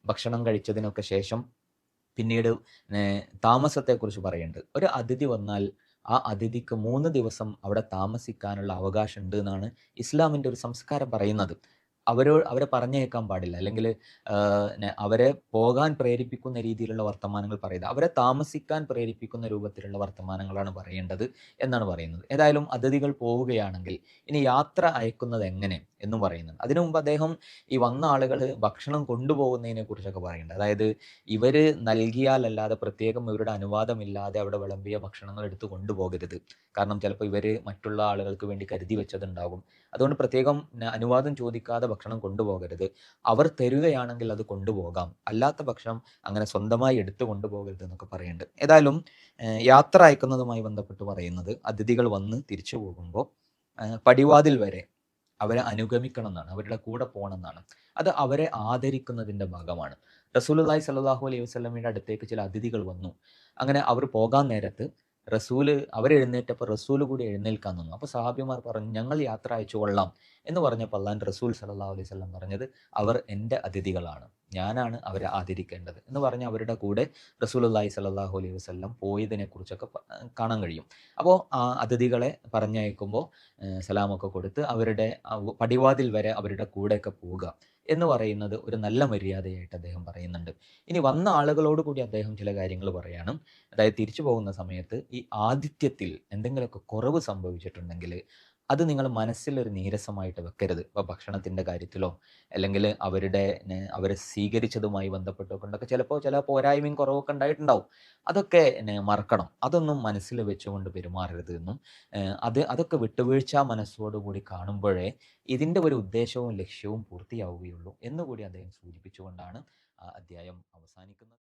ഭക്ഷണം കഴിച്ചതിനൊക്കെ ശേഷം പിന്നീട് താമസത്തെക്കുറിച്ച് പറയുന്നുണ്ട്. ഒരു അതിഥി വന്നാൽ ആ അതിഥിക്ക് 3 ദിവസം അവിടെ താമസിക്കാനുള്ള അവകാശം ഉണ്ട് എന്നാണ് ഇസ്ലാമിൻ്റെ ഒരു സംസ്കാരം പറയുന്നത്. അവരെ പറഞ്ഞയക്കാൻ പാടില്ല. അല്ലെങ്കിൽ അവരെ പോകാൻ പ്രേരിപ്പിക്കുന്ന രീതിയിലുള്ള വർത്തമാനങ്ങൾ പറയരുത്. അവരെ താമസിക്കാൻ പ്രേരിപ്പിക്കുന്ന രൂപത്തിലുള്ള വർത്തമാനങ്ങളാണ് പറയേണ്ടത് എന്നാണ് പറയുന്നത്. ഏതായാലും അതിഥികൾ പോവുകയാണെങ്കിൽ ഇനി യാത്ര അയക്കുന്നത് എങ്ങനെ എന്നും പറയുന്നുണ്ട്. അതിനു മുമ്പ് അദ്ദേഹം ഈ വന്ന ആളുകൾ ഭക്ഷണം കൊണ്ടുപോകുന്നതിനെ കുറിച്ചൊക്കെ പറയുന്നുണ്ട്. അതായത് ഇവര് നൽകിയാലല്ലാതെ പ്രത്യേകം ഇവരുടെ അനുവാദമില്ലാതെ അവിടെ വിളമ്പിയ ഭക്ഷണങ്ങൾ എടുത്ത് കൊണ്ടുപോകരുത്. കാരണം ചിലപ്പോൾ ഇവര് മറ്റുള്ള ആളുകൾക്ക് വേണ്ടി കരുതി വെച്ചതുണ്ടാകും. അതുകൊണ്ട് പ്രത്യേകം അനുവാദം ചോദിക്കാതെ ഭക്ഷണം കൊണ്ടുപോകരുത്. അവർ തരുകയാണെങ്കിൽ അത് കൊണ്ടുപോകാം. അല്ലാത്ത പക്ഷം അങ്ങനെ സ്വന്തമായി എടുത്തു കൊണ്ടുപോകരുത് എന്നൊക്കെ പറയുന്നുണ്ട്. ഏതായാലും യാത്ര അയക്കുന്നതുമായി ബന്ധപ്പെട്ട് പറയുന്നത് അതിഥികൾ വന്ന് തിരിച്ചു പോകുമ്പോൾ പടിവാതിൽ വരെ അവരെ അനുഗമിക്കണം എന്നാണ്. അവരുടെ കൂടെ പോകണം എന്നാണ്. അത് അവരെ ആദരിക്കുന്നതിൻ്റെ ഭാഗമാണ്. റസൂലുള്ളാഹി സ്വല്ലല്ലാഹു അലൈഹി വസല്ലമയുടെ അടുത്തേക്ക് ചില അതിഥികൾ വന്നു. അങ്ങനെ അവർ പോകാൻ നേരത്ത് അവരെഴുന്നേറ്റപ്പോൾ റസൂല് കൂടി എഴുന്നേൽക്കാൻ നിന്നു. അപ്പോൾ സഹാബിമാർ പറഞ്ഞു, ഞങ്ങൾ യാത്ര അയച്ചു കൊള്ളാം എന്ന് പറഞ്ഞപ്പോൾ അള്ളാഹുവിൻ്റെ റസൂൽ സ്വല്ലല്ലാഹു അലൈഹി വസല്ലം പറഞ്ഞത്, അവർ എൻ്റെ അതിഥികളാണ്, ഞാനാണ് അവരെ ആദരിക്കേണ്ടത് എന്ന് പറഞ്ഞ് അവരുടെ കൂടെ റസൂലുള്ളാഹി സ്വല്ലല്ലാഹു അലൈഹി വസല്ലം പോയതിനെക്കുറിച്ചൊക്കെ കാണാൻ കഴിയും. അപ്പോൾ അതിഥികളെ പറഞ്ഞയക്കുമ്പോൾ സലാമൊക്കെ കൊടുത്ത് അവരുടെ പടിവാതിൽ വരെ അവരുടെ കൂടെയൊക്കെ പോവുക എന്ന് പറയുന്നത് ഒരു നല്ല മര്യാദയായിട്ട് അദ്ദേഹം പറയുന്നുണ്ട്. ഇനി വന്ന ആളുകളോട് കൂടി അദ്ദേഹം ചില കാര്യങ്ങൾ പറയാണ്. അതായത് തിരിച്ചു പോകുന്ന സമയത്ത് ഈ ആതിഥ്യത്തിൽ എന്തെങ്കിലുമൊക്കെ കുറവ് സംഭവിച്ചിട്ടുണ്ടെങ്കിൽ അത് നിങ്ങൾ മനസ്സിലൊരു നീരസമായിട്ട് വെക്കരുത്. ഇപ്പോൾ ഭക്ഷണത്തിൻ്റെ കാര്യത്തിലോ അല്ലെങ്കിൽ അവരെ സ്വീകരിച്ചതുമായി ബന്ധപ്പെട്ടോ കൊണ്ടൊക്കെ ചിലപ്പോൾ ചില പോരായ്മയും കുറവൊക്കെ ഉണ്ടായിട്ടുണ്ടാവും. അതൊക്കെ മറക്കണം. അതൊന്നും മനസ്സിൽ വെച്ചുകൊണ്ട് പെരുമാറരുത് എന്നും അതൊക്കെ വിട്ടുവീഴ്ച മനസ്സോടുകൂടി കാണുമ്പോഴേ ഇതിൻ്റെ ഒരു ഉദ്ദേശവും ലക്ഷ്യവും പൂർത്തിയാവുകയുള്ളൂ എന്നുകൂടി അദ്ദേഹം സൂചിപ്പിച്ചുകൊണ്ടാണ് ആ അധ്യായം അവസാനിക്കുന്നത്.